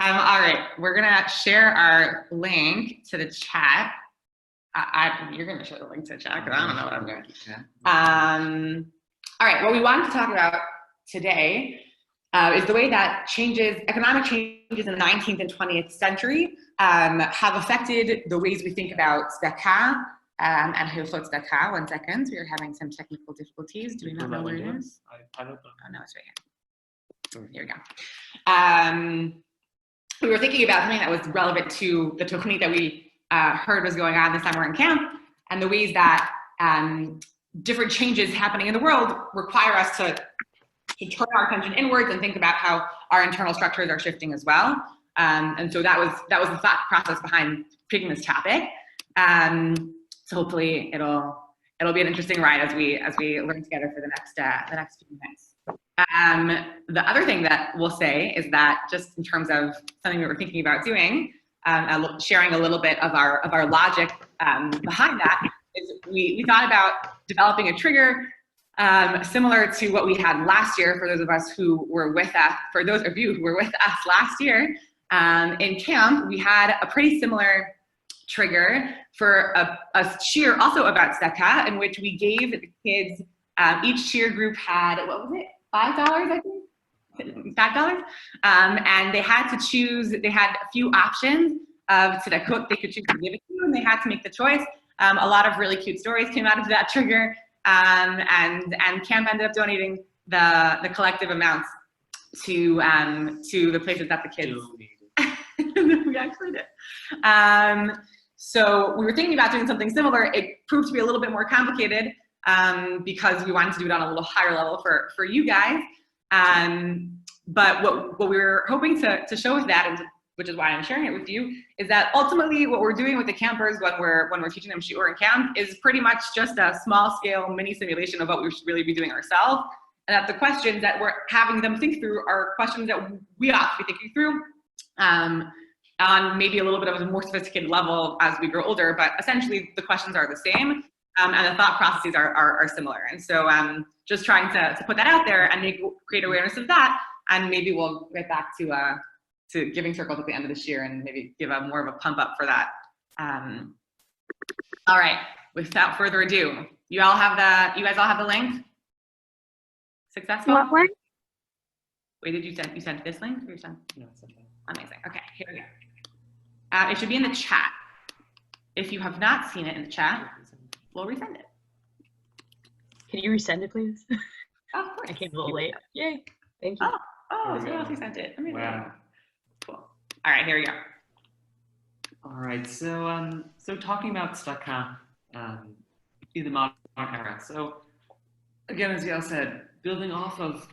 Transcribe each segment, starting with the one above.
All right, we're gonna share our link to the chat. You're gonna share the link to the chat because I don't know what I'm doing. All right, what we wanted to talk about today is the way that economic changes in the 19th and 20th century have affected the ways we think about tzedakah and hilchot tzedakah. 1 second, we are having some technical difficulties. Do we not know where it is? I don't know. Oh no, it's right here. Here we go. We were thinking about something that was relevant to the Tochnit that we heard was going on this summer in camp, and the ways that different changes happening in the world require us to turn our attention inwards and think about how our internal structures are shifting as well. And so that was the thought process behind picking this topic. So hopefully it'll be an interesting ride as we learn together for the next few minutes. The other thing that we'll say is that just in terms of something we were thinking about doing, sharing a little bit of our logic behind that, is we thought about developing a trigger similar to what we had last year. For those of us who were with us, for those of you who were with us last year in camp, we had a pretty similar trigger for a shiur also about tzedakah, in which we gave the kids, each shiur group had, what was it? $5, I think, $5, and they had to choose. They had a few options of tzedakot they could choose to give it to, and they had to make the choice. A lot of really cute stories came out of that trigger, and camp ended up donating the collective amounts to the places that the kids. We actually did. So we were thinking about doing something similar. It proved to be a little bit more complicated. Because we wanted to do it on a little higher level for you guys. But what we were hoping to show with that, and which is why I'm sharing it with you, is that ultimately what we're doing with the campers when we're teaching them shiur in camp is pretty much just a small scale mini simulation of what we should really be doing ourselves. And that the questions that we're having them think through are questions that we ought to be thinking through on maybe a little bit of a more sophisticated level as we grow older, but essentially the questions are the same. And the thought processes are similar. And so just trying to put that out there and create awareness of that. And maybe we'll get back to giving circles at the end of this year and maybe give more of a pump up for that. All right, without further ado, you guys all have the link? Successful? What one? Wait, you sent this link? Or you sent? No, it's okay. Amazing, okay, here we go. It should be in the chat. If you have not seen it in the chat, we'll resend it. Can you resend it, please? Of course. I came a little late. Yay. Thank you. Oh, someone else sent it. Amazing. Wow. Cool. All right, here we go. All right. So talking about tzedakah in the modern era. So again, as Yael said, building off of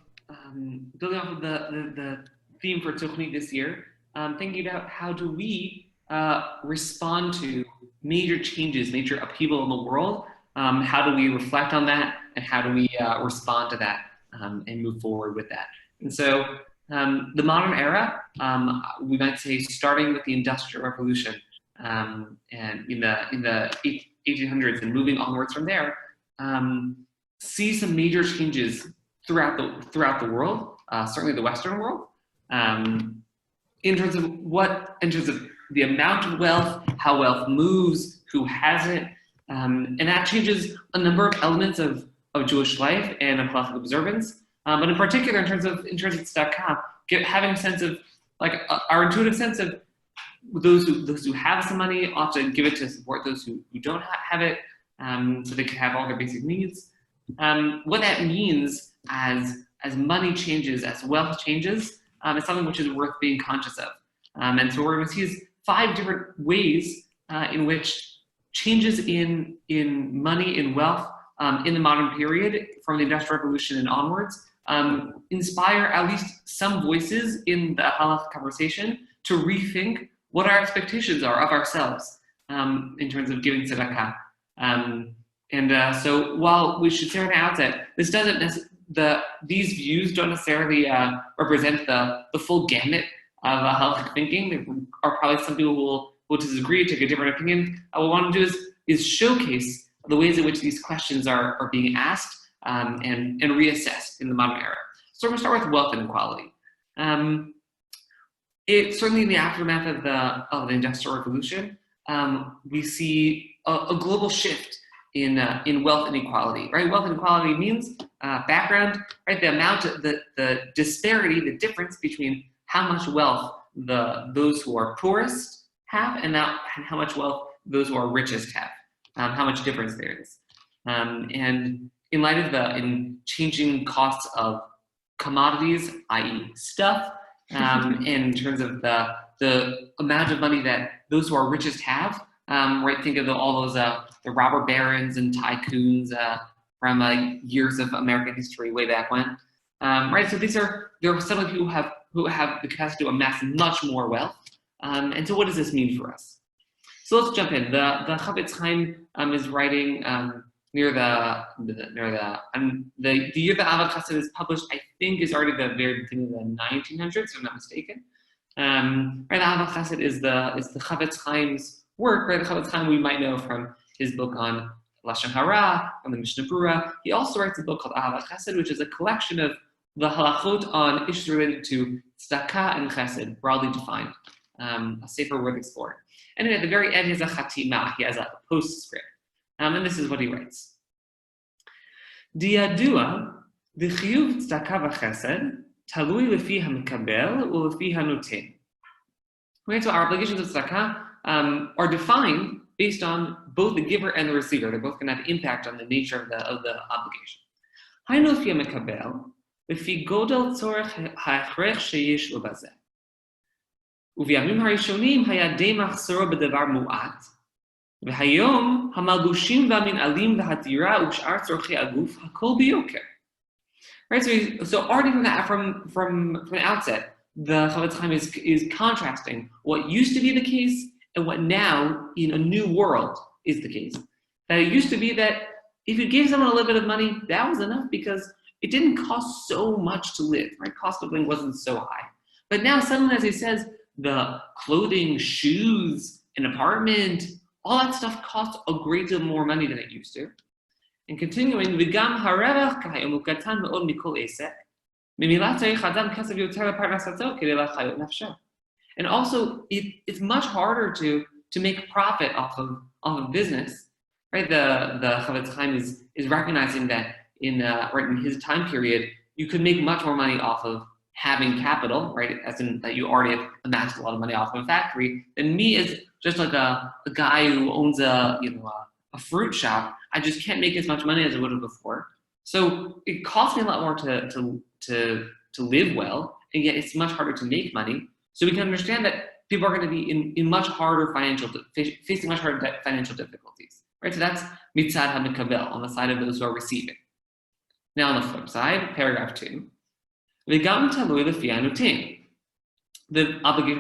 the theme for Tochnit this year, thinking about how do we respond to major changes, major upheaval in the world. How do we reflect on that, and how do we respond to that and move forward with that? And so the modern era, we might say, starting with the Industrial Revolution, and in the 1800s and moving onwards from there, see some major changes throughout the world, certainly the Western world, in terms of the amount of wealth, how wealth moves, who has it, and that changes a number of elements of Jewish life and of halachic observance. But in particular, in terms of tzedakah, having a sense of our intuitive sense of those who have some money ought to give it to support those who don't have it, so they can have all their basic needs. What that means as money changes, as wealth changes, is something which is worth being conscious of. And so we're going to see 5 different ways in which changes in money, in wealth, in the modern period, from the Industrial Revolution and onwards, inspire at least some voices in the halakha conversation to rethink what our expectations are of ourselves in terms of giving tzedakah. So while we should say from the outset, this doesn't these views don't necessarily represent the full gamut of halachic thinking. There are probably some people who will disagree, take a different opinion. What we want to do is showcase the ways in which these questions are being asked and reassessed in the modern era. So we're going to start with wealth inequality. It certainly in the aftermath of the Industrial Revolution, we see a global shift in wealth inequality. Right, wealth inequality means background. Right, the amount, the disparity, the difference between how much wealth those who are poorest have and how much wealth those who are richest have. How much difference there is, and in light of in changing costs of commodities, i.e., stuff. In terms of the amount of money that those who are richest have, right? Think of all those the robber barons and tycoons from years of American history way back when, right? So there are some people who have the capacity to amass much more wealth, and so what does this mean for us? So let's jump in. The Chafetz Chaim is writing near the year the Ahavas Chesed is published, I think, is already the very beginning of the 1900s, if I'm not mistaken. Right, the Ahavas Chesed is the Chafetz Chaim's work. Right, the Chafetz Chaim we might know from his book on Lashon Hara, on the Mishnah Berurah. He also writes a book called Ahavas Chesed, which is a collection of the halachot on issues related to tzedakah and chesed, broadly defined. A safer worth exploring. And then at the very end, he has a chatima. He has a postscript. And this is what he writes. Diyadua d'chiyuv tzedakah v'chesed talui lefi hamekabel ulefi hanoten. Okay, so our obligations of tzedakah are defined based on both the giver and the receiver. They're both going to have impact on the nature of the obligation. Haynu lefi hamekabel lefi godel tzorech ha'achrech sheyesh lo bazeh. ובימים הראשונים היה די מחסור בדבר מועט, והיום המלבושים והמנהלים והטירה ושאר צורכי הגוף, הכל ביוקר. Right, so already from the outset, the Chafetz Chaim is contrasting what used to be the case and what now in a new world is the case. That it used to be that if you gave someone a little bit of money, that was enough because it didn't cost so much to live. Right, cost of living wasn't so high. But now suddenly, as he says, the clothing, shoes, an apartment, all that stuff costs a great deal more money than it used to. And continuing, v'gam harevach k'hayom hu katan me'od mikol esek, ממילא צריך אדם כסף יותר לפרנסתו כדי להחיות נפשו. And also, it's much harder to make profit off of business, right? The Chafetz Chaim is recognizing that in his time period, you could make much more money off of having capital, right, as in that you already have amassed a lot of money off of a factory, than me as just like a guy who owns a fruit shop. I just can't make as much money as I would have before. So it costs me a lot more to live well, and yet it's much harder to make money. So we can understand that people are going to be in much harder facing much harder financial difficulties, right? So that's mitzad hamekabel, on the side of those who are receiving. Now on the flip side, paragraph 2. The obligation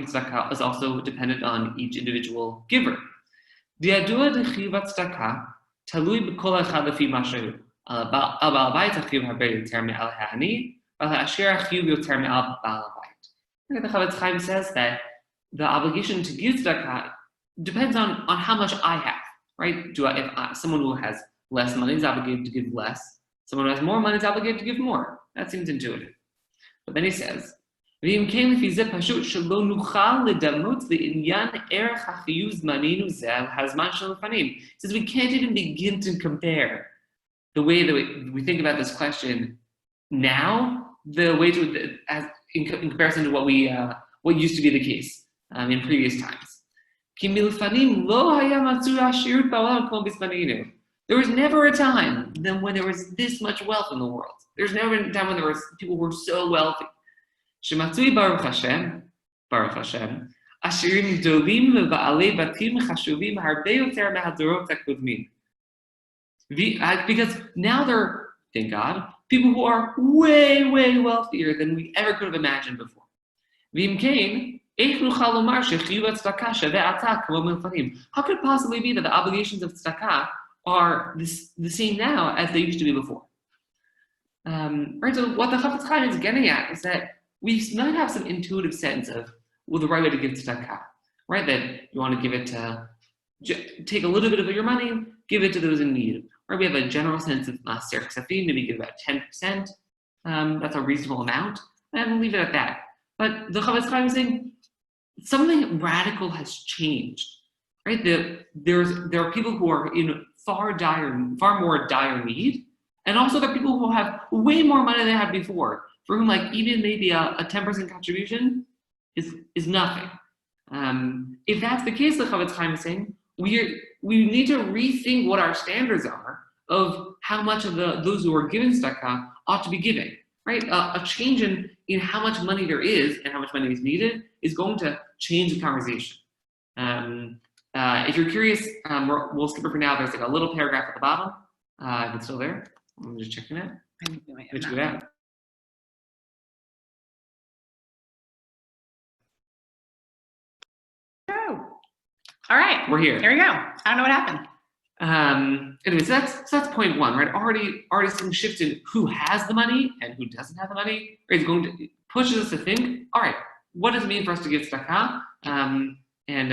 of tzedakah is also dependent on each individual giver. The Chafetz Chaim says that the obligation to give tzedakah depends on how much I have, right? If someone who has less money is obligated to give less, someone who has more money is obligated to give more. That seems intuitive. But then he says, he says we can't even begin to compare the way that we think about this question now, the way in comparison to what used to be the case in previous times. There was never a time when there was this much wealth in the world. There's never been a time when there was people who were so wealthy. Baruch Hashem, ashirim gdolim v'ba'alei batim chashuvim harbe yoter mehadorot hakudmin. Because now there, thank God, people who are way, way wealthier than we ever could have imagined before. V'im kain, how could it possibly be that the obligations of tzedakah are the same now as they used to be before? Right, so what the Chafetz Chaim is getting at is that we might have some intuitive sense of the right way to give tzedakah, right? That you want to give it to, take a little bit of your money, give it to those in need. Right, we have a general sense of maser ksafim, maybe give about 10%. That's a reasonable amount, and we'll leave it at that. But the Chafetz Chaim is saying, something radical has changed, right? There are people who are in far more dire need, and also there are people who have way more money than they had before, for whom like even maybe a 10% contribution is nothing. If that's the case, the Chavetz Chaim is saying, we need to rethink what our standards are of how much of those who are given tzedakah ought to be giving, right? A change in how much money there is and how much money is needed is going to change the conversation. If you're curious, we'll skip it for now. There's like a little paragraph at the bottom. If it's still there, I'm just checking it. Check it out. Oh, all right. We're here. Here we go. I don't know what happened. Anyway, so that's point one, right? Already some shifts in who has the money and who doesn't have the money. Right? It pushes us to think, all right, what does it mean for us to give tzedakah? And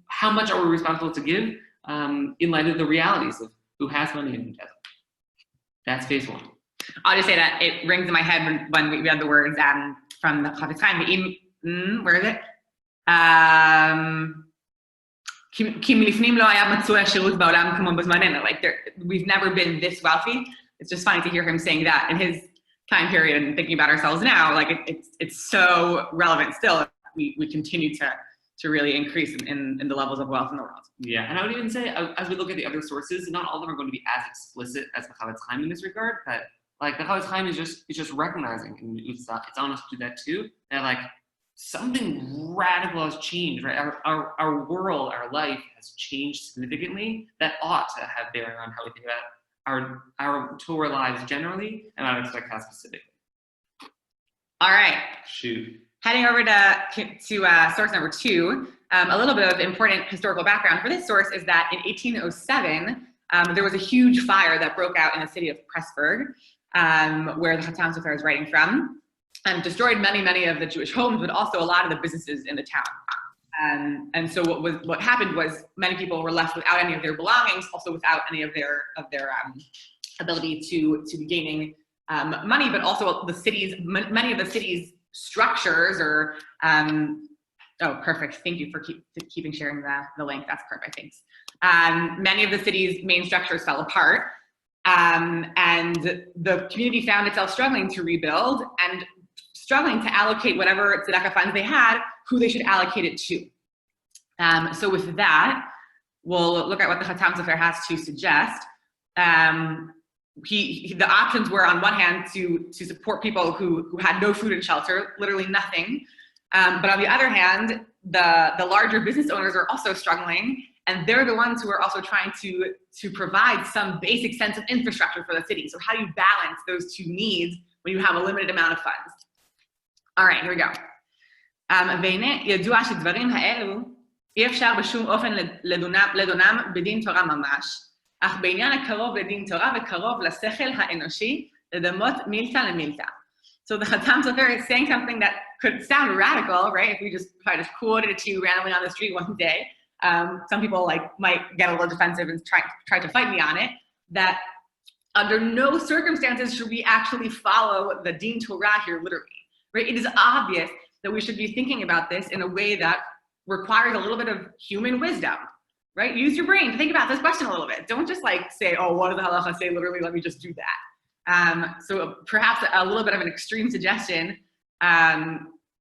how much are we responsible to give in light of the realities of who has money and who doesn't? That's phase one. I'll just say that it rings in my head when we read the words from the Chavetz Chaim. Where is it? Like we've never been this wealthy. It's just funny to hear him saying that in his time period and thinking about ourselves now. Like it's so relevant still. We continue to really increase in the levels of wealth in the world. Yeah, and I would even say, as we look at the other sources, not all of them are going to be as explicit as the Chavetz Chaim in this regard, but like the Chavetz Chaim is just recognizing, and it's honest to do that too, that like something radical has changed, right? Our world, our life has changed significantly that ought to have bearing on how we think about our Torah lives generally and our tzedakah specifically. All right. Shoot. Heading over to source number 2, a little bit of important historical background for this source is that in 1807, there was a huge fire that broke out in the city of Pressburg, where the Chatam Sofer is writing from, and destroyed many of the Jewish homes, but also a lot of the businesses in the town. And so what happened was many people were left without any of their belongings, also without any of their ability to be gaining money, but also many of the city's structures or oh, perfect. Thank you for keeping sharing the link. That's perfect. Thanks. Many of the city's main structures fell apart, and the community found itself struggling to rebuild and struggling to allocate whatever tzedakah funds they had, who they should allocate it to. So with that, we'll look at what the Chatam Sofer has to suggest. The options were, on one hand, to support people who had no food and shelter, literally nothing. But on the other hand, the larger business owners are also struggling, and they're the ones who are also trying to provide some basic sense of infrastructure for the city. So how do you balance those two needs when you have a limited amount of funds? All right, here we go. והנה, ידוע שדברים האלו אי אפשר בשום אופן לדונם בדין תורה ממש, אך בעניין הקרוב לדין תורה וקרוב לשכל האנושי, לדמות מילתא למילתא. So the Chatam Sofer is saying something that could sound radical, right? If we just quoted it to you randomly on the street one day, some people might get a little defensive and try to fight me on it, that under no circumstances should we actually follow the Din Torah here literally, right? It is obvious that we should be thinking about this in a way that requires a little bit of human wisdom, right? Use your brain to think about this question a little bit. Don't just say, oh, what does the halacha say literally? Let me just do that. So perhaps a little bit of an extreme suggestion,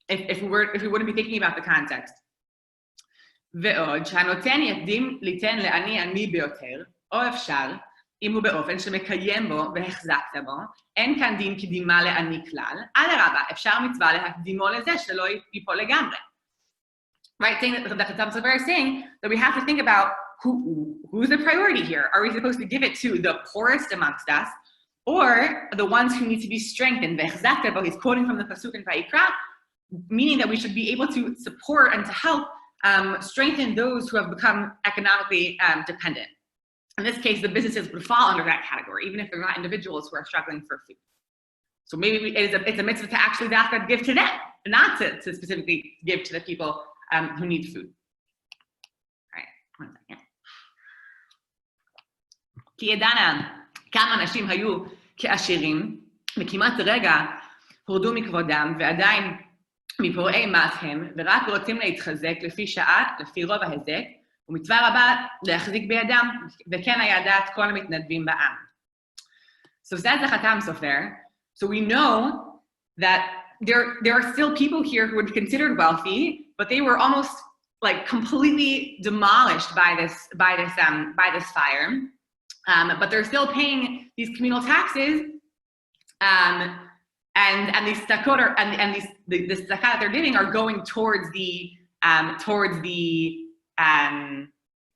if we wouldn't be thinking about the context. ועוד שהנותן יקדים ליתן לעני עני ביותר, או אפשר, אם הוא באופן שמקיים בו והחזקת בו, אין כאן דין קדימה לעני כלל, אדרבה, אפשר מצווה להקדימו לזה שלא ייפול לגמרי. Right, saying that the Chatam Sofer is saying that we have to think about who's the priority here. Are we supposed to give it to the poorest amongst us, or the ones who need to be strengthened? Ve'chzakta bo, he's quoting from the pasuk in Vayikra, meaning that we should be able to support and to help strengthen those who have become economically dependent. In this case, the businesses would fall under that category, even if they're not individuals who are struggling for food. So maybe it's a mitzvah to actually give to them, not to specifically give to the people who need food. All right, 1 second. כי ידענה כמה אנשים היו כעשירים, וכמעט רגע הורדו מכבודם, ועדיין מפורעי מעשיהם, ורק רוצים להתחזק לפי שעה, לפי רוב ההזק, ומצווה רבה להחזיק בידם, וכן היה דעת כל המתנדבים בעם. So says the Khatam Sofer, so we know that there are still people here who are considered wealthy, but they were almost like completely demolished by this fire. But they're still paying these communal taxes, and these tzedakot and the tzedakah that they're giving are going towards the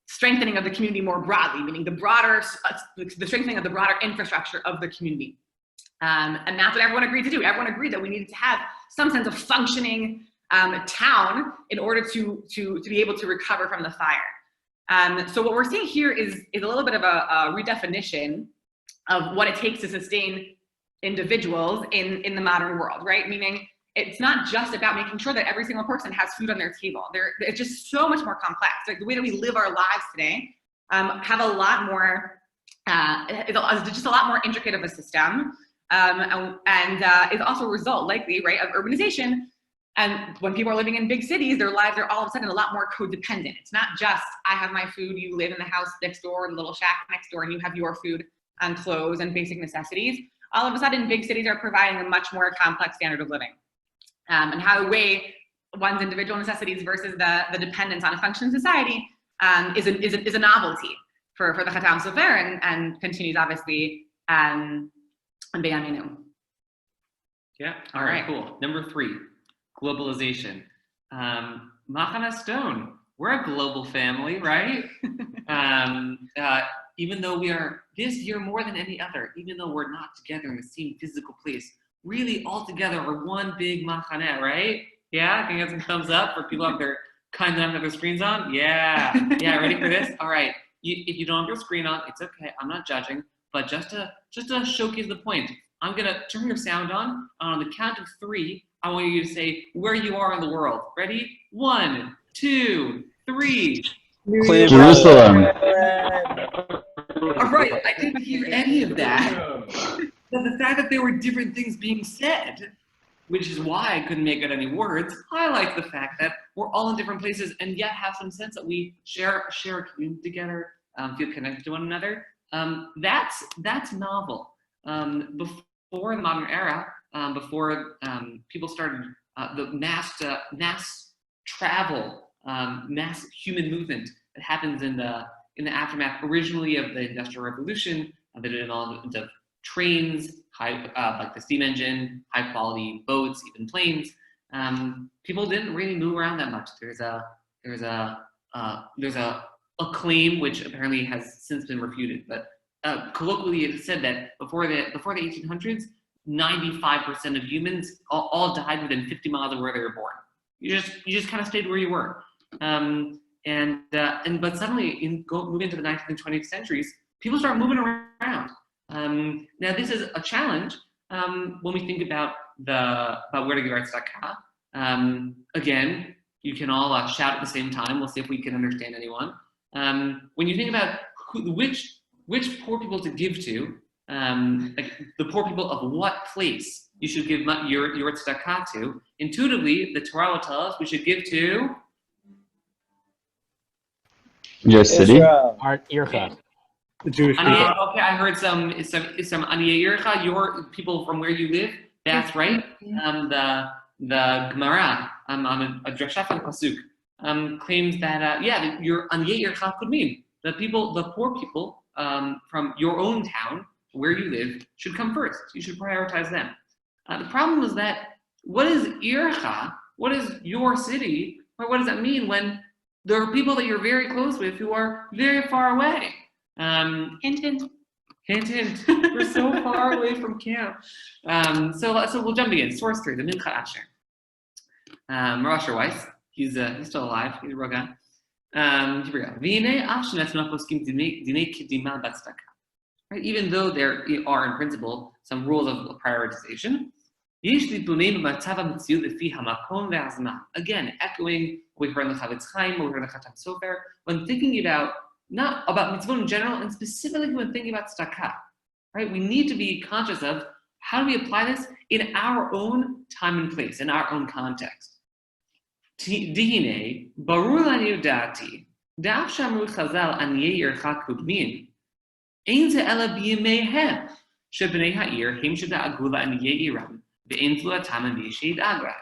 strengthening of the community more broadly, meaning the strengthening of the broader infrastructure of the community. And that's what everyone agreed to do. Everyone agreed that we needed to have some sense of functioning town in order to be able to recover from the fire. So what we're seeing here is a little bit of a redefinition of what it takes to sustain individuals in the modern world, right? Meaning it's not just about making sure that every single person has food on their table. It's just so much more complex. Like the way that we live our lives today have a lot more, it's just a lot more intricate of a system. And it's also a result, likely, right, of urbanization. And when people are living in big cities, their lives are all of a sudden a lot more codependent. It's not just, I have my food, you live in the house next door, the little shack next door, and you have your food and clothes and basic necessities. All of a sudden, big cities are providing a much more complex standard of living. And how to weigh one's individual necessities versus the dependence on a functioning society is a novelty for the Khatam Sofer and continues, obviously, in Beyaminu. Yeah, all right, cool. Number 3. Globalization. Machana Stone, we're a global family, right? Even though we are this year more than any other, even though we're not together in the same physical place, really all together are one big machane, right? Yeah, can you get some thumbs up for people out there kind enough to have their screens on? Yeah, ready for this? All right, if you don't have your screen on, it's okay, I'm not judging, but just to showcase the point, I'm gonna turn your sound on the count of 3, I want you to say where you are in the world. Ready? 1, 2, 3. Jerusalem. All right, I didn't hear any of that. But the fact that there were different things being said, which is why I couldn't make out any words, highlights the fact that we're all in different places and yet have some sense that we share a community together, feel connected to one another. That's novel. Before the modern era, before people started the mass travel, mass human movement that happens in the aftermath originally of the Industrial Revolution, the development of trains, like the steam engine, high quality boats, even planes. People didn't really move around that much. There's a claim which apparently has since been refuted, but colloquially it said that before the 1800s, 95% of humans all died within 50 miles of where they were born. You just kind of stayed where you were. But suddenly, moving into the 19th and 20th centuries, people start moving around. Now, this is a challenge when we think about where to give our tzedakah. Again, you can all shout at the same time. We'll see if we can understand anyone. When you think about which poor people to give to, like the poor people of what place you should give your tzedakah to, intuitively, the Torah will tell us we should give to Your city? Ircha. The Jewish people. Okay, I heard some Aniyeh Ircha, your people from where you live. That's right. The Gemara on a Drashaf and Pasuk claims that your Aniyeh Ircha could mean the poor people from your own town where you live should come first. You should prioritize them. The problem is that what is Ircha? What is your city? Or what does that mean when there are people that you're very close with who are very far away? Hint, hint. Hint, hint. We're so far away from camp. So we'll jump again. Source 3, the Mincha Asher. Rasher Weiss, he's still alive. He's a real guy. Here we go. Right? Even though there are, in principle, some rules of prioritization, again, echoing what we heard in the Chavetz Chaim, what we heard in the Khatam Sofer, when thinking about not about mitzvot in general, and specifically when thinking about tzedakah, right? We need to be conscious of how do we apply this in our own time and place, in our own context. Dihine, barur lanu dati, daf shamru chazal aniyei ircha kudmin, ein ze ela b'yimeihem, shebnei ha'ir him sheda'agula aniyei iram, ve'en tluatam v'yishid agra.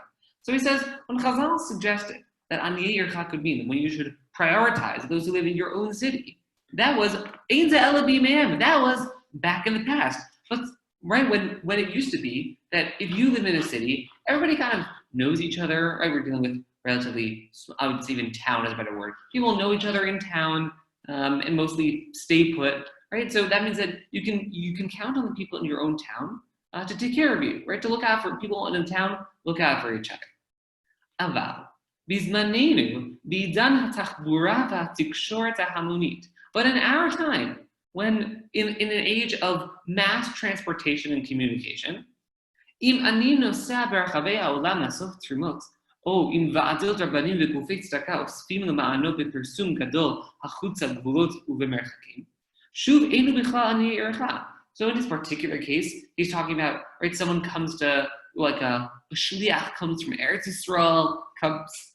So he says, when Chazal suggested that aniyei ircha kudmin, when you should prioritize those who live in your own city, that was ein ze ela b'yimeihem. That was back in the past. But right when it used to be that if you live in a city, everybody kind of knows each other. Right, we're dealing with relatively, I would say even town is a better word. People know each other in town and mostly stay put. Right, so that means that you can count on the people in your own town to take care of you. Right, to look out for people in a town, look out for each other. Aval bizmanenu bidan hatachbura v'atikshoret hamunit. But in our time, when in an age of mass transportation and communication, im ani nosea berachavei ha'olam lasof trumot, o im va'adot rabbanim v'gufei tzedaka osfim lema'ano b'persum gadol hachutza gvulot u'bemerchakim, shuv einu bichlal aniyei ircha. So in this particular case, he's talking about, right, someone comes to, like a shliach comes from Eretz Yisrael,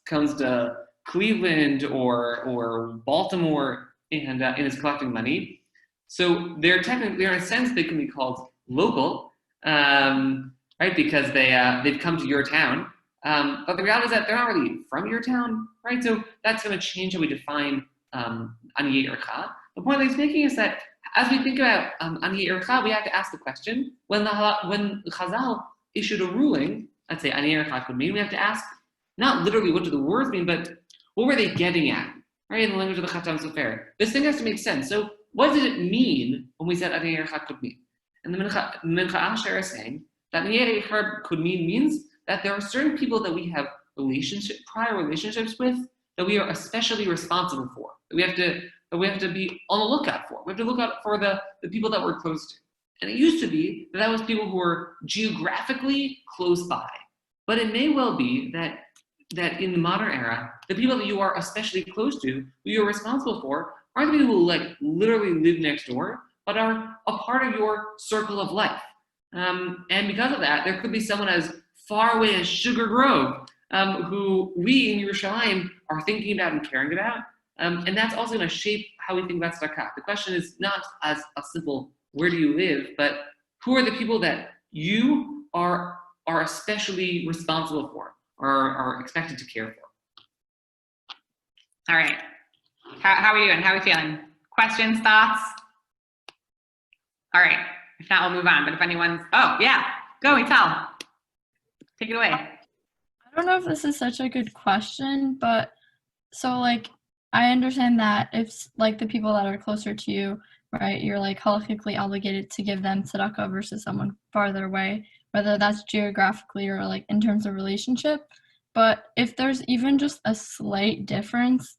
comes to Cleveland or Baltimore and is collecting money. So they're in a sense, they can be called local, right? Because they've come to your town. But the reality is that they're not really from your town, right? So that's going to change how we define aniyei ircha. The point that he's making is that as we think about aniyei ircha, we have to ask the question: when Chazal issued a ruling, let's say aniyei ircha could mean, we have to ask not literally what do the words mean, but what were they getting at, right? In the language of the Khatam Sofer, this thing has to make sense. So what did it mean when we said aniyei ircha could mean? And the Mincha Asher is saying that aniyei ircha could means that there are certain people that we have prior relationships with that we are especially responsible for. That we have to be on the lookout for. We have to look out for the people that we're close to. And it used to be that was people who were geographically close by. But it may well be that in the modern era, the people that you are especially close to, who you're responsible for, aren't the people who like literally live next door, but are a part of your circle of life. And because of that, there could be someone as far away as Sugar Grove, who we in Yerushalayim are thinking about and caring about. And that's also going to shape how we think about tzedakah. The question is not as a simple, where do you live, but who are the people that you are especially responsible for, or are expected to care for. All right. How are we doing? How are we feeling? Questions, thoughts? All right. If not, we'll move on. But if anyone's, oh, yeah. Go, Ital. Take it away. I don't know if this is such a good question, but so like, I understand that if like the people that are closer to you, right, you're like halachically obligated to give them tzedakah versus someone farther away, whether that's geographically or like in terms of relationship. But if there's even just a slight difference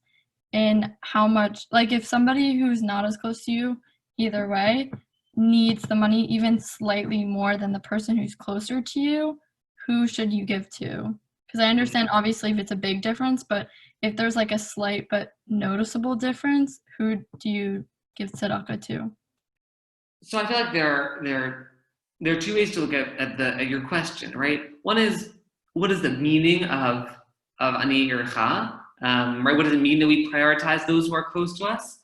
in how much, like if somebody who's not as close to you either way needs the money even slightly more than the person who's closer to you, who should you give to? Because I understand obviously if it's a big difference, but if there's like a slight but noticeable difference, who do you give tzedakah to? So I feel like there are two ways to look at your question, right? One is, what is the meaning of aniyei ircha? Right? What does it mean that we prioritize those who are close to us?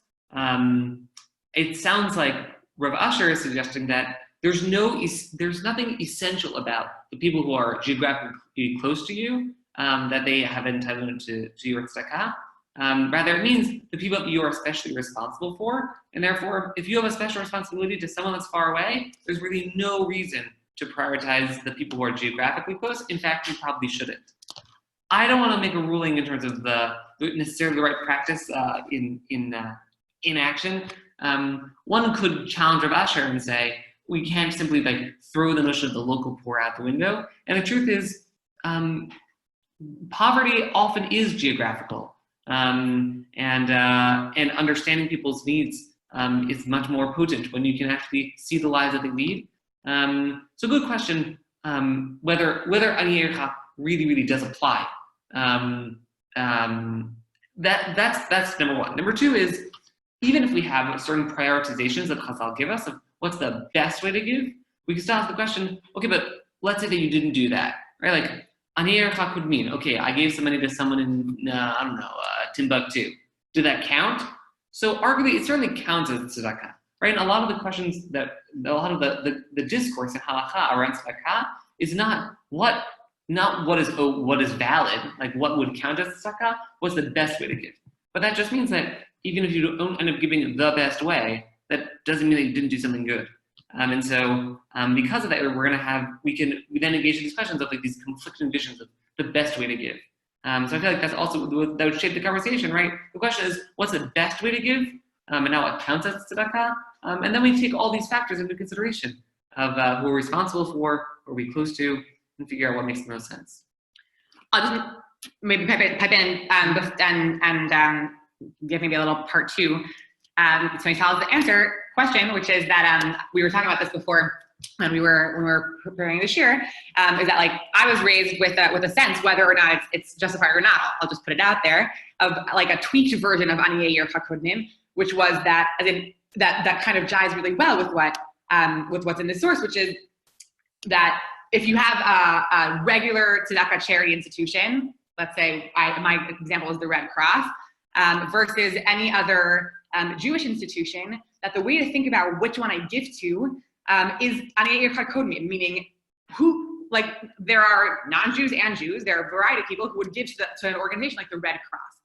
It sounds like Rav Asher is suggesting that there's nothing essential about the people who are geographically close to you that they have entitlement to your tzedakah. Rather, it means the people that you are especially responsible for, and therefore, if you have a special responsibility to someone that's far away, there's really no reason to prioritize the people who are geographically close. In fact, you probably shouldn't. I don't want to make a ruling in terms of necessarily the right practice in action. One could challenge Rav Asher and say, we can't simply like throw the notion of the local poor out the window. And the truth is, poverty often is geographical, and understanding people's needs is much more potent when you can actually see the lives that they lead. So, good question. Whether aniyei ircha really does apply. That's number one. Number two is, even if we have certain prioritizations that Chazal give us of what's the best way to give, we can still ask the question, okay, but let's say that you didn't do that, right? Like, Ani Ercha could mean, okay, I gave some money to someone in, I don't know, Timbuktu. Did that count? So arguably, it certainly counts as tzedakah, right? And a lot of the questions that, a lot of the discourse in halakha around tzedakah is not what is valid, like what would count as tzedakah, what's the best way to give. But that just means that even if you don't end up giving the best way, that doesn't mean that you didn't do something good. And so because of that, we then engage in these questions of like these conflicting visions of the best way to give. So I feel like that's also, that would shape the conversation, right? The question is, what's the best way to give? And now what counts as tzedakah? And then we take all these factors into consideration of who we're responsible for, who are we close to, and figure out what makes the most sense. I'll just maybe pipe in and give maybe a little part two. So he tells the answer question, which is that we were talking about this before when we were preparing the shiur, is that like I was raised with a sense whether or not it's justified or not. I'll just put it out there of like a tweaked version of Aniei Ircha Kodnim, which was that as in that kind of jives really well with what's in the source, which is that if you have a regular tzedakah charity institution, let's say my example is the Red Cross, versus any other Jewish institution, that the way to think about which one I give to is Aniei Ircha Kodnim, meaning who, like there are non-Jews and Jews, there are a variety of people who would give to an organization like the Red Cross.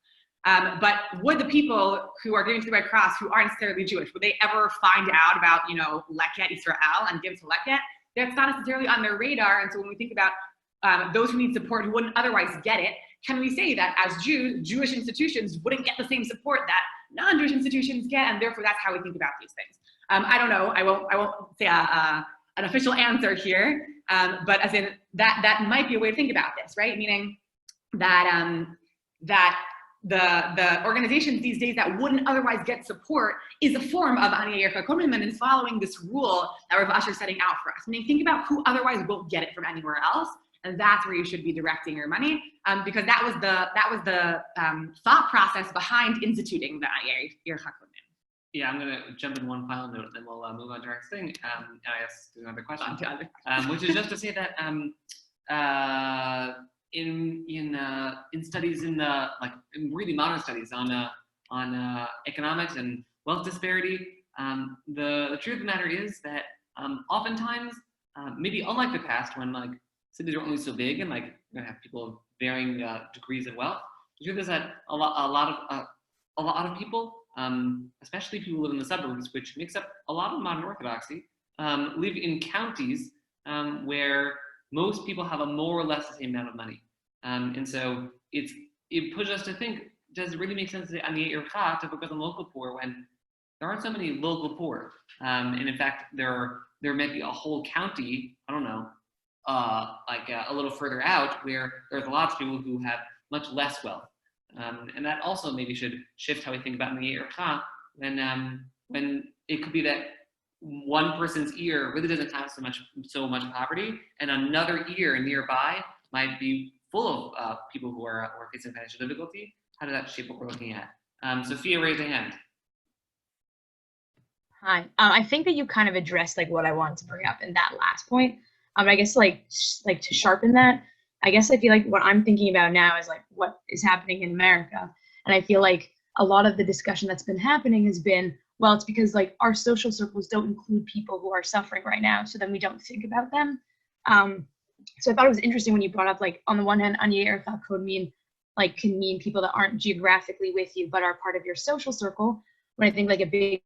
But would the people who are giving to the Red Cross who aren't necessarily Jewish, would they ever find out about, Leket Israel and give to Leket? That's not necessarily on their radar. And so when we think about those who need support who wouldn't otherwise get it, can we say that as Jews, Jewish institutions wouldn't get the same support that non-Jewish institutions get, and therefore that's how we think about these things? I don't know. I won't say an official answer here, but as in that might be a way to think about this, right? Meaning that that the organizations these days that wouldn't otherwise get support is a form of Aniei Ircha Kodnim and is following this rule that Rav Asher is setting out for us. Meaning, think about who otherwise won't get it from anywhere else, and that's where you should be directing your money, because that was the thought process behind instituting the Aniei Ircha Kodnim. Yeah, I'm gonna jump in one final note, and then we'll move on to our next thing. And I ask another question, which is just to say that in studies in really modern studies on economics and wealth disparity, the truth of the matter is that oftentimes, maybe unlike the past when like cities are only so big and like you're gonna have people of varying degrees of wealth, the truth is that a lot of people, especially people who live in the suburbs, which makes up a lot of modern Orthodoxy, live in counties where most people have a more or less the same amount of money. And so it pushes us to think, does it really make sense to Aniei Ircha to focus on local poor when there aren't so many local poor? And in fact, there might be a whole county, I don't know, a little further out where there's lots of people who have much less wealth. And that also maybe should shift how we think about Aniei Ircha when it could be that one person's ear really doesn't have so much poverty, and another ear nearby might be full of people who are facing financial difficulty. How does that shape what we're looking at? Sophia, raise a hand. Hi. I think that you kind of addressed like what I wanted to bring up in that last point. I guess like to sharpen that, I guess I feel like what I'm thinking about now is like what is happening in America. And I feel like a lot of the discussion that's been happening has been, well, it's because like our social circles don't include people who are suffering right now, so then we don't think about them. So I thought it was interesting when you brought up like on the one hand, Aniei Ircha Kodnim can mean people that aren't geographically with you but are part of your social circle. When I think like a big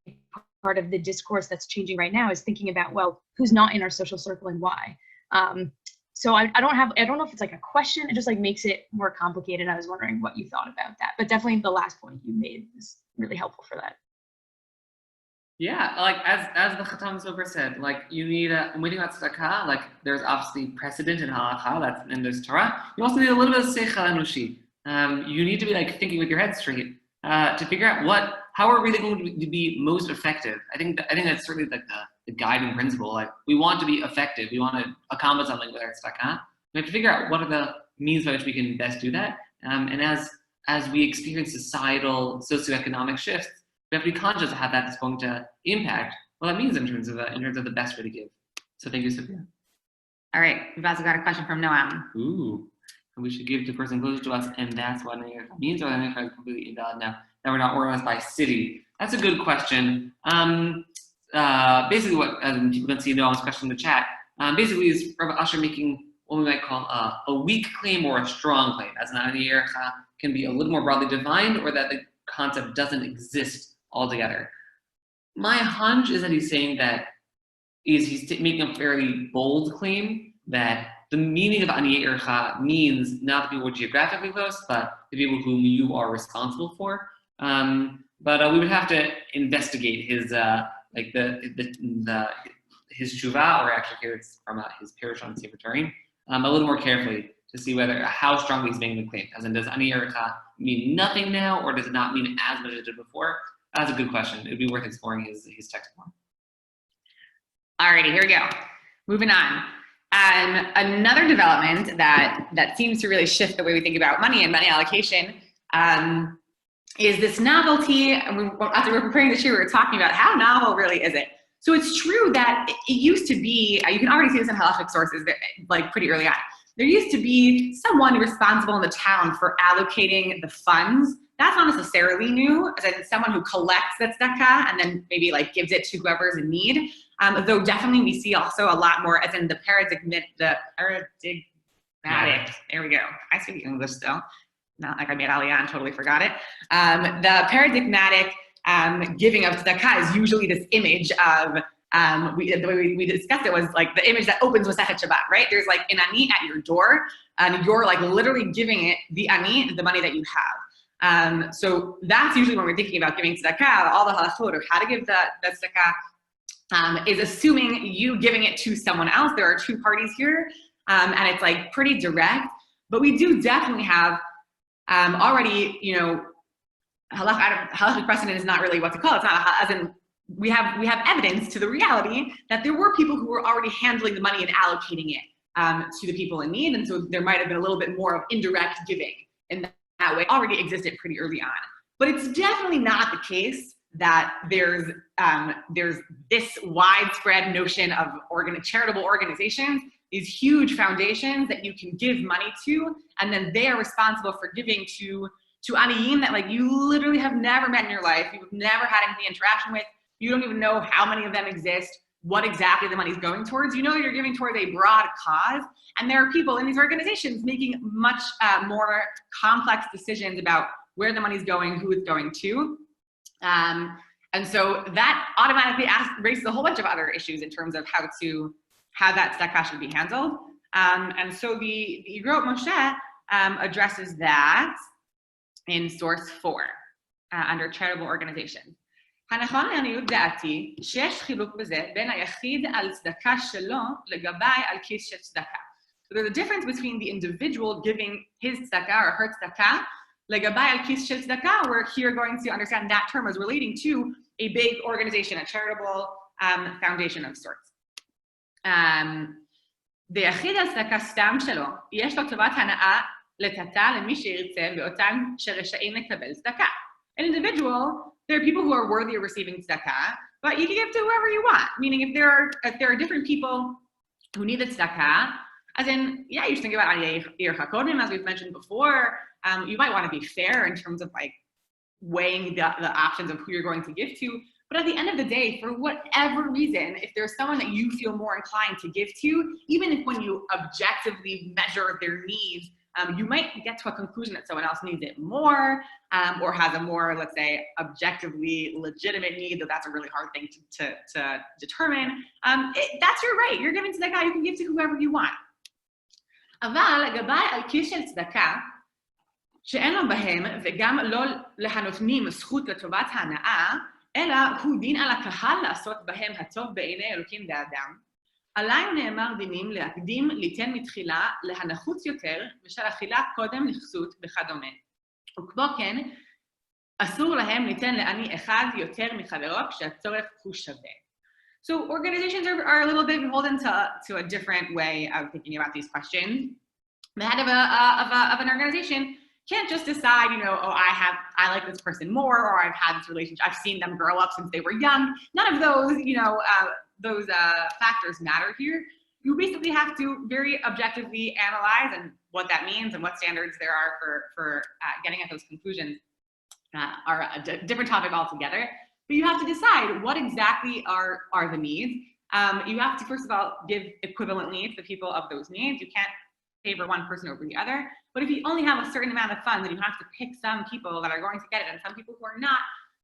part of the discourse that's changing right now is thinking about, well, who's not in our social circle and why. So I don't know if it's like a question. It just like makes it more complicated. I was wondering what you thought about that, but definitely the last point you made is really helpful for that. Yeah, like as the Chatam Sofer said, like you need when we think about tzedakah, like there's obviously precedent in halakha, and there's Torah. You also need a little bit of seichel enushi. You need to be like thinking with your head straight to figure out how are we going to be most effective. I think that's certainly like the guiding principle. Like we want to be effective. We want to accomplish something with our tzedakah. We have to figure out what are the means by which we can best do that. And as we experience societal, socioeconomic shifts, we have to be conscious of how that's going to impact what that means in terms of the best way to give. So thank you, Sophia. All right, we've also got a question from Noam. Ooh. and we should give to the person closest to us, and that's what Ani Erecha means, or Ani Erecha is completely invalid now that we're not organized by city? That's a good question. Basically, what people can see Noam's question in the chat, basically is Rabbi Asher making what we might call a weak claim or a strong claim, as an Ani Erecha can be a little more broadly defined, or that the concept doesn't exist altogether. My hunch is that he's saying that he's making a fairly bold claim that the meaning of Ani Erecha means not the people who are geographically close, but the people whom you are responsible for. But we would have to investigate his his tshuva, or actually here it's from his parish on Sefer Turim, a little more carefully to see how strongly he's making the claim. As in, does Ani Erecha mean nothing now, or does it not mean as much as it did before? That's a good question. It would be worth exploring his text more. Alrighty, here we go. Moving on. Another development that seems to really shift the way we think about money and money allocation is this novelty. And as we were preparing the Shiur, we were talking about how novel really is it. So it's true that it used to be, you can already see this in halachic sources, like pretty early on. There used to be someone responsible in the town for allocating the funds. That's not necessarily new, as in someone who collects that tzedakah and then maybe like gives it to whoever's in need. Though definitely we see also a lot more, as in the paradigmatic, there we go. I speak English still, not like I made Aliyah and totally forgot it. The paradigmatic giving of tzedakah is usually this image of, the way we discussed it was like the image that opens Masechet Shabbat, right? There's like an ani at your door, and you're like literally giving it, the ani, the money that you have. So that's usually when we're thinking about giving tzedakah, all the halachot of how to give the tzedakah is assuming you giving it to someone else. There are two parties here, and it's like pretty direct, but we do definitely have already, halachic precedent is not really what to call it. It's not, as in, we have evidence to the reality that there were people who were already handling the money and allocating it to the people in need, and so there might have been a little bit more of indirect giving in that way already existed pretty early on. But it's definitely not the case that there's this widespread notion of charitable organizations, these huge foundations that you can give money to, and then they are responsible for giving to aniyim that like you literally have never met in your life, you've never had any interaction with, you don't even know how many of them exist, what exactly the money's going towards. You know you're giving toward a broad cause, and there are people in these organizations making much more complex decisions about where the money's going, who it's going to. And so that automatically raises a whole bunch of other issues in terms of how that tzedakah should be handled. And so the Igrot Moshe addresses that in source 4 under charitable organizations. הנכון לעניות דעתי שיש חילוק בזה בין היחיד על צדקה שלו לגבי על כיס של צדקה. So there's a difference between the individual giving his tzedakah or her tzedakah לגבי על כיס של צדקה. We're here going to understand that term as relating to a big organization, a charitable foundation of sorts. ביחיד על צדקה סתם שלו, יש לו טובת הנאה לתתה למי שירצה באותם שרשאים לקבל צדקה. An individual, there are people who are worthy of receiving tzedakah, but you can give to whoever you want. Meaning, if there are different people who need the tzedakah, as in, yeah, you should think about Ani Erecha Kodim, as we've mentioned before. You might want to be fair in terms of like weighing the options of who you're going to give to. But at the end of the day, for whatever reason, if there's someone that you feel more inclined to give to, even if when you objectively measure their needs, you might get to a conclusion that someone else needs it more, or has a more, let's say, objectively legitimate need, though that's a really hard thing to determine. That's your right. You're giving tzedakah, you can give to whoever you want. אבל לגבי על כיס של צדקה, שאין לו בהם וגם לא להנותנים זכות לטובת ההנאה, אלא הוא דין על הקהל לעשות בהם הטוב בעיני אלוקים ואדם. עליי נאמר דינים להקדים ליתן מתחילה להנחוץ יותר ושל אכילה קודם לכסות וכדומה. וכמו כן, אסור להם ליתן לעני אחד יותר מחברו כשהצורך הוא שווה. So organizations are a little bit beholden to a different way of thinking about these questions. The head of an organization can't just decide, I like this person more, or I've had this relationship, I've seen them grow up since they were young. None of those, those factors matter here. you basically have to very objectively analyze and what that means and what standards there are for getting at those conclusions are a different topic altogether. But you have to decide what exactly are the needs. You have to, first of all, give equivalently to the people of those needs. You can't favor one person over the other. But if you only have a certain amount of funds, then you have to pick some people that are going to get it and some people who are not.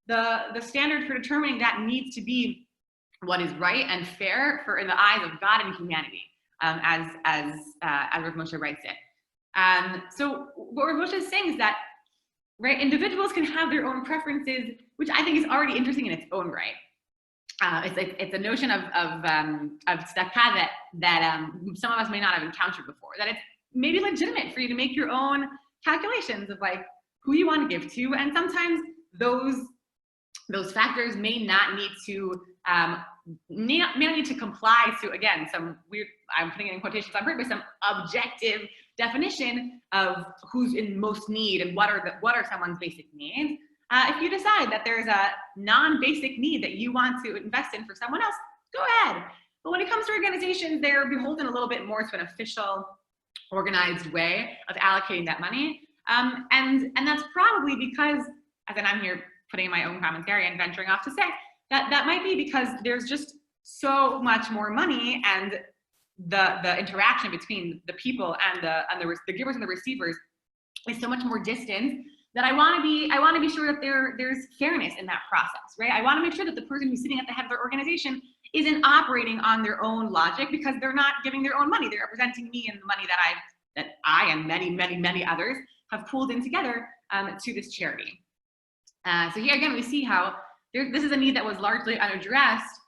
The standard for determining that needs to be what is right and fair in the eyes of God and humanity, as Rav Moshe writes it. So what Rav Moshe is saying is that, right, individuals can have their own preferences, which I think is already interesting in its own right. It's a notion of tzedakah that some of us may not have encountered before. That it's maybe legitimate for you to make your own calculations of like who you want to give to, and sometimes those factors may not need to may not need to comply to, again, some weird, I'm putting it in quotations on purpose, some objective definition of who's in most need and what are someone's basic needs. If you decide that there's a non-basic need that you want to invest in for someone else, go ahead. But when it comes to organizations, they're beholden a little bit more to an official, organized way of allocating that money. And that's probably because, as in I'm here putting in my own commentary and venturing off to say, that might be because there's just so much more money, and the interaction between the people and the givers and the receivers is so much more distant, that I want to be sure that there's fairness in that process, right? I want to make sure that the person who's sitting at the head of their organization isn't operating on their own logic, because they're not giving their own money. They're representing me and the money that I and many others have pooled in together to this charity. So here again, we see how this is a need that was largely unaddressed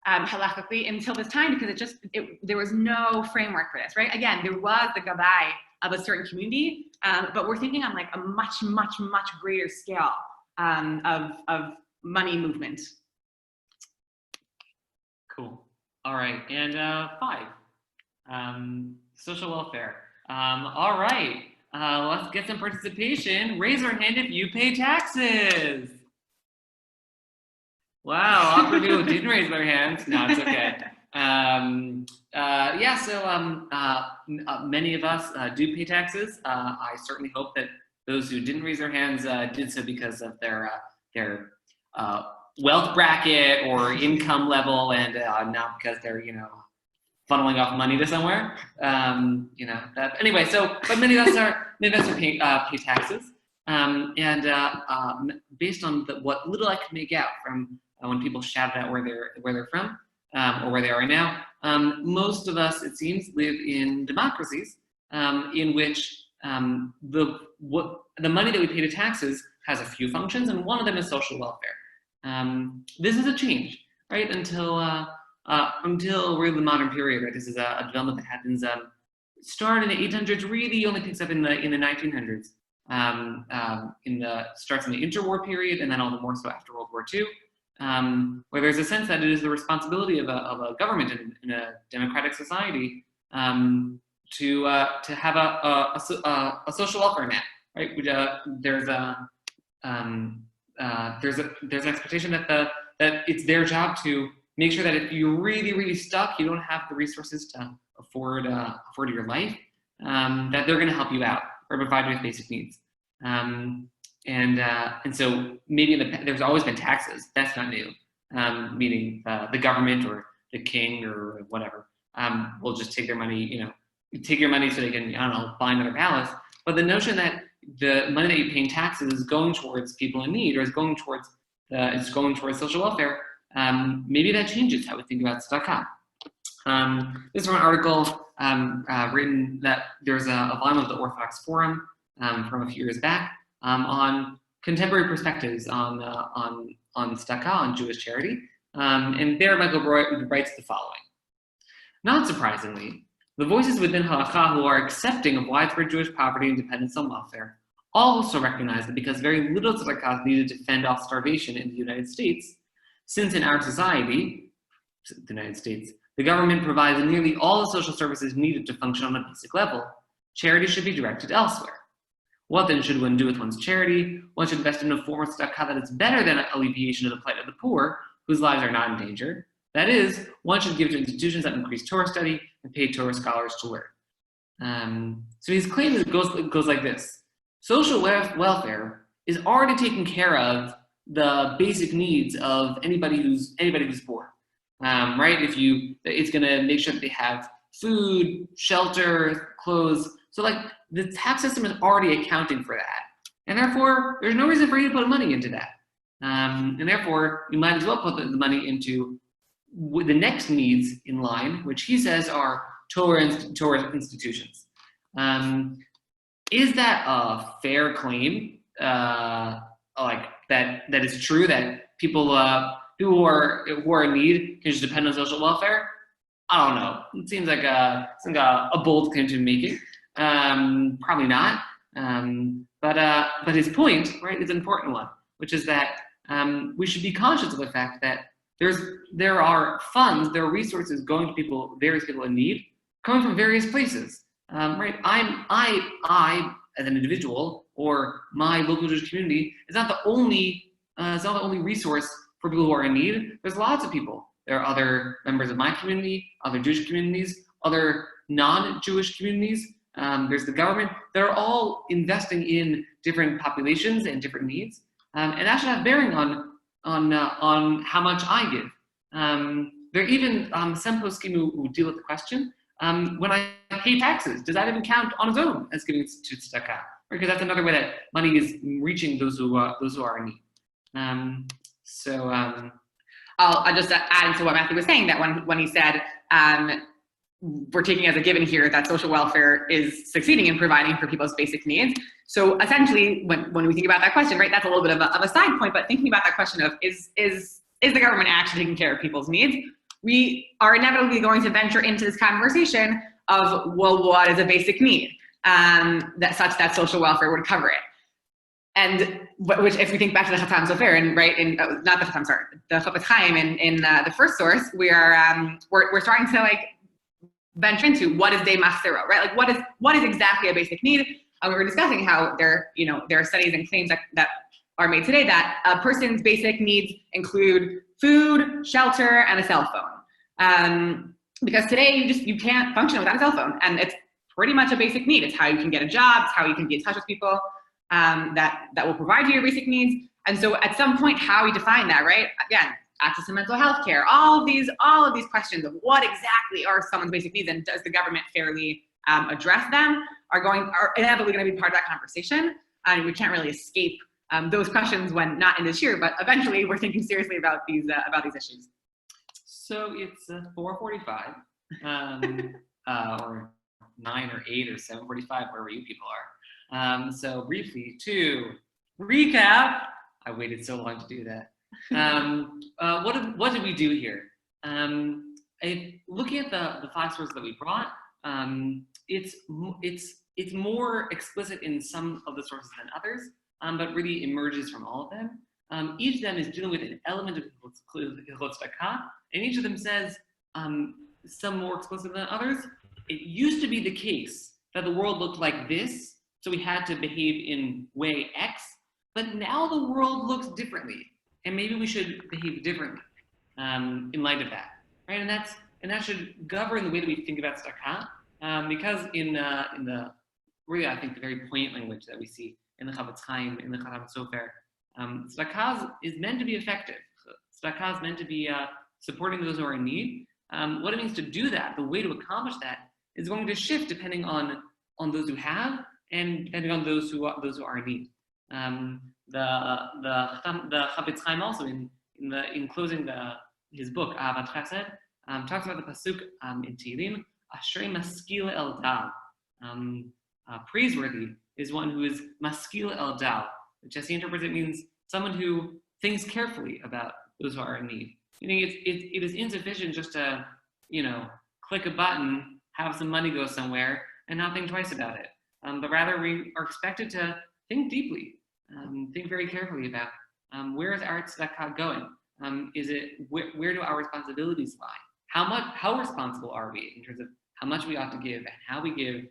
halachically until this time, because there was no framework for this, right? Again, there was the gabbai of a certain community, but we're thinking on like a much greater scale of money movement. Cool. All right, and 5, social welfare. All right, let's get some participation. Raise your hand if you pay taxes. Wow, awkward people who didn't raise their hands. No, it's okay. Many of us do pay taxes. I certainly hope that those who didn't raise their hands did so because of their wealth bracket or income level, and not because they're funneling off money to somewhere. Anyway. But many of us pay taxes, and based on what little I could make out from when people shouted out where they're from. Or where they are right now. Most of us, it seems, live in democracies in which the money that we pay to taxes has a few functions, and one of them is social welfare. This is a change, right? Until we're in the modern period, right? This is a development that happens started in the 800s, really only picks up in the 1900s. Starts in the interwar period, and then all the more so after World War II. Where there's a sense that it is the responsibility of a government in a democratic society to have a social welfare net, right? There's an expectation that it's their job to make sure that if you're really stuck, you don't have the resources to afford your life, that they're going to help you out or provide you with basic needs. And so maybe there's always been taxes. That's not new. Meaning the government or the king or whatever will just take their money, take your money so they can, buy another palace. But the notion that the money that you pay in taxes is going towards people in need, or is going towards social welfare, maybe that changes how we think about tzedakah. This is from an article written that there's a volume of the Orthodox Forum from a few years back. On contemporary perspectives on tzedakah, on Jewish charity, and there Michael writes the following: not surprisingly, the voices within halakha who are accepting of widespread Jewish poverty and dependence on welfare also recognize that because very little tzedakah is needed to fend off starvation in the United States, since in our society, the United States, the government provides nearly all the social services needed to function on a basic level, charity should be directed elsewhere. What then should one do with one's charity? One should invest in a form of tzedakah that is better than alleviation of the plight of the poor, whose lives are not in danger, That is, one should give to institutions that increase Torah study and pay Torah scholars to learn. So his claim goes like this. Social welfare is already taking care of the basic needs of anybody who's poor, right? It's going to make sure that they have food, shelter, clothes. So like the tax system is already accounting for that, and therefore there's no reason for you to put money into that. And therefore you might as well put the money into the next needs in line, which he says are Torah institutions. Is that a fair claim? Like that is true that people who are in need can just depend on social welfare? I don't know. It seems like a bold claim to be making. Probably not. But his point, right, is an important one, which is that we should be conscious of the fact that there are funds, there are resources going to various people in need, coming from various places. Right? I as an individual or my local Jewish community is not the only resource for people who are in need. There's lots of people. There are other members of my community, other Jewish communities, other non-Jewish communities. There's the government. They're all investing in different populations and different needs, and that should have bearing on how much I give. There are even some poskim who deal with the question. When I pay taxes, does that even count on its own as giving to tzedakah? Because that's another way that money is reaching those who are in need. I'll just add to what Matthew was saying, that when he said we're taking as a given here that social welfare is succeeding in providing for people's basic needs. So essentially, when we think about that question, right, that's a little bit of a side point. But thinking about that question of is the government actually taking care of people's needs? We are inevitably going to venture into this conversation of, well, what is a basic need that social welfare would cover it? And which, if we think back to the Chatam Sofer, and right, not the Chatam, sorry, the Chofetz Chaim in the first source, we're starting to like venture into what is day machzero, right? Like what is exactly a basic need? We were discussing how there are studies and claims that are made today that a person's basic needs include food, shelter, and a cell phone. Because today you can't function without a cell phone, and it's pretty much a basic need. It's how you can get a job, it's how you can be in touch with people that will provide you your basic needs. And so at some point, how we define that, right? Again, access to mental health care, all of these questions of what exactly are someone's basic needs and does the government fairly address them are inevitably going to be part of that conversation. And we can't really escape those questions when not in this year, but eventually we're thinking seriously about these issues. So it's 4:45, or 9 or 8 or 7:45, wherever you people are. So briefly, to recap, I waited so long to do that. What did we do here? Looking at the 5 sources that we brought, it's more explicit in some of the sources than others, but really emerges from all of them. Each of them is dealing with an element of Hilchot Tzedakah, and each of them says some more explicit than others. It used to be the case that the world looked like this, so we had to behave in way X, but now the world looks differently, and maybe we should behave differently in light of that, right? And that should govern the way that we think about tzedakah, because in the really, I think, the very poignant language that we see in the Chofetz Chaim, in the Chatam Sofer, tzedakah is meant to be effective. Tzedakah is meant to be supporting those who are in need. What it means to do that, the way to accomplish that, is going to shift depending on those who have and depending on those who are in need. The Chofetz Chaim also in closing his book Ahavat Chesed talks about the pasuk in Tehillim, Ashrei maskil el dal. Praiseworthy is one who is maskil el dal, which, as he interprets it, means someone who thinks carefully about those who are in need. It is insufficient just to click a button, have some money go somewhere, and not think twice about it. But rather, we are expected to think deeply, think very carefully about where is our tzedakah going? Where do our responsibilities lie? How responsible are we in terms of how much we ought to give and how we give?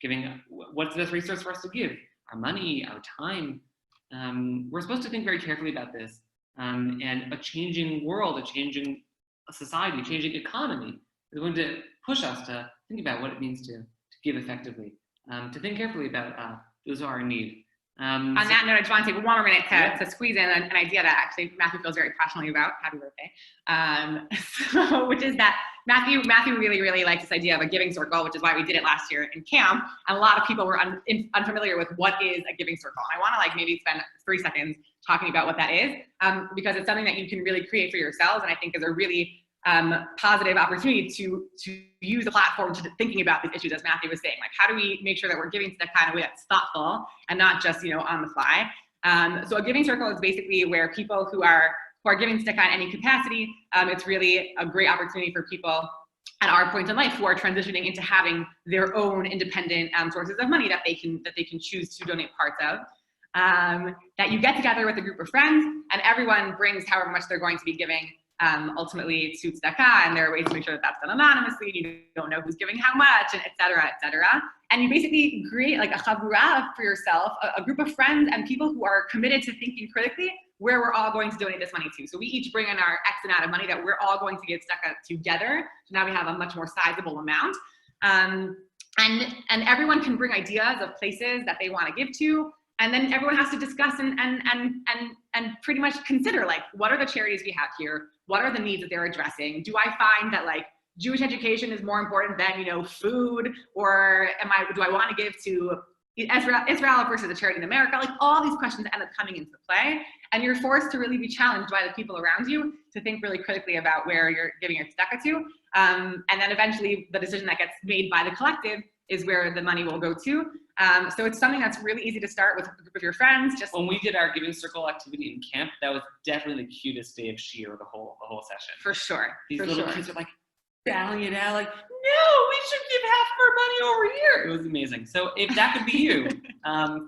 Giving what's the best resource for us to give? Our money, our time. We're supposed to think very carefully about this. And a changing world, a changing a society, a changing economy is going to push us to think about what it means to give effectively, to think carefully about those who are in need. On that note, I just want to take one more minute to squeeze in an idea that actually Matthew feels very passionately about. Happy birthday. Which is that Matthew really likes this idea of a giving circle, which is why we did it last year in camp. And a lot of people were unfamiliar with what is a giving circle. And I want to maybe spend 3 seconds talking about what that is, because it's something that you can really create for yourselves, and I think is a really positive opportunity to use the platform to thinking about these issues, as Matthew was saying. How do we make sure that we're giving tzedakah in a way that's thoughtful and not just on the fly? So a giving circle is basically where people who are giving tzedakah in any capacity, it's really a great opportunity for people at our point in life who are transitioning into having their own independent sources of money that they can choose to donate parts of. That you get together with a group of friends and everyone brings however much they're going to be giving ultimately to tzedakah, and there are ways to make sure that that's done anonymously. You don't know who's giving how much, and et cetera, et cetera. And you basically create a chavura for yourself, a group of friends and people who are committed to thinking critically where we're all going to donate this money to. So we each bring in our X amount of money that we're all going to give tzedakah together. So now we have a much more sizable amount. And everyone can bring ideas of places that they want to give to. And then everyone has to discuss and pretty much consider what are the charities we have here? What are the needs that they're addressing? Do I find that Jewish education is more important than food, or do I want to give to Israel versus a charity in America? All these questions end up coming into play, and you're forced to really be challenged by the people around you to think really critically about where you're giving your tzedakah to, and then eventually the decision that gets made by the collective is where the money will go to. So it's something that's really easy to start with a group of your friends. Just when we did our giving circle activity in camp, that was definitely the cutest day of Shiur, the whole session. For sure. These little kids are battling it out, no, we should give half of our money over here. It was amazing. So if that could be you,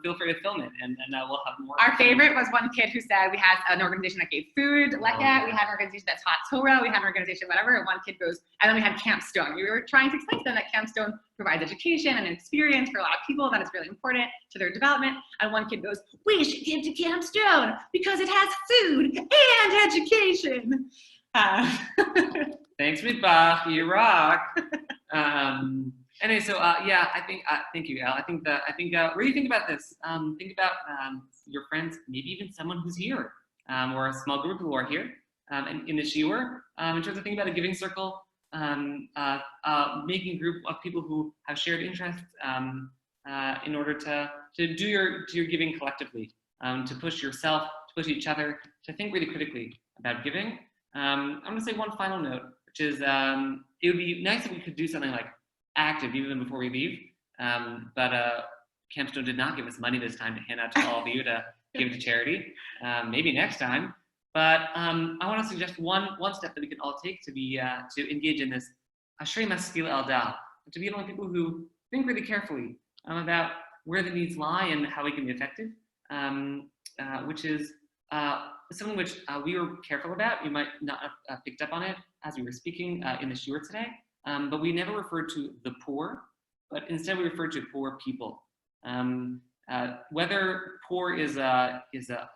feel free to film it, and we'll have more. Our favorite was one kid who said we had an organization that gave food, Leket, we had an organization that taught Torah, we had an organization, whatever, and one kid goes, and then we had Camp Stone. We were trying to explain to them that Camp Stone provides education and experience for a lot of people, that it's really important to their development, and one kid goes, we should give to Camp Stone because it has food and education. Thanks, Mitbach. You rock. Anyway, so I think thank you, Al. I think really think about this. Think about your friends, maybe even someone who's here, or a small group who are here, and in the Shiur. In terms of thinking about a giving circle, making a group of people who have shared interests, in order to do your giving collectively, to push yourself, to push each other, to think really critically about giving. I'm going to say one final note, which is it would be nice if we could do something active even before we leave. But Camp Stone did not give us money this time to hand out to all of you to give to charity. Maybe next time. But I want to suggest one step that we can all take to engage in this Ashrei Maskil El Dal, to be among people who think really carefully about where the needs lie and how we can be effective, which is something which we were careful about. You might not have picked up on it as we were speaking in the Shiur today, but we never referred to the poor, but instead we referred to poor people. Whether poor is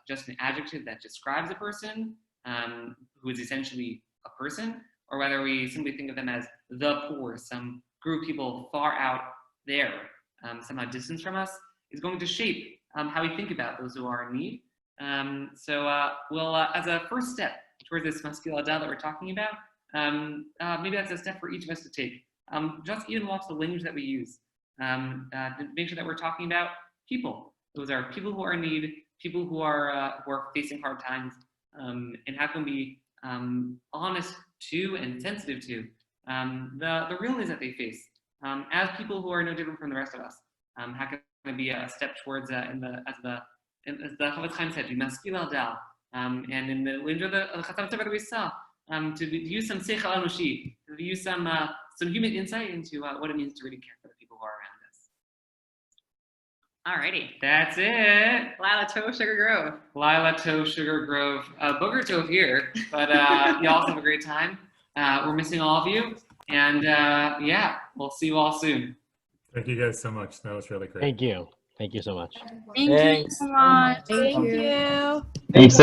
just an adjective that describes a person who is essentially a person, or whether we simply think of them as the poor, some group of people far out there, somehow distant from us, is going to shape how we think about those who are in need. So we'll, as a first step towards this maskil adal that we're talking about, maybe that's a step for each of us to take. Just even watch the language that we use, to make sure that we're talking about people. Those are people who are in need, people who are facing hard times, and how can we honest to and sensitive to the real needs that they face as people who are no different from the rest of us. How can it be a step towards as the Chavetz Chaim said, maskil adal, and in the language of the Chatam Tzevet we saw, to use some seichel anushi, to use some human insight into what it means to really care for the people who are around us. Alrighty. That's it. Lila Tov Sugar Grove. Lila Tov Sugar Grove. Booger Tov here, but you all have a great time. We're missing all of you, and we'll see you all soon. Thank you guys so much. That was really great. Thank you. Thank you so much. Thank you so much. Thank you. Thanks,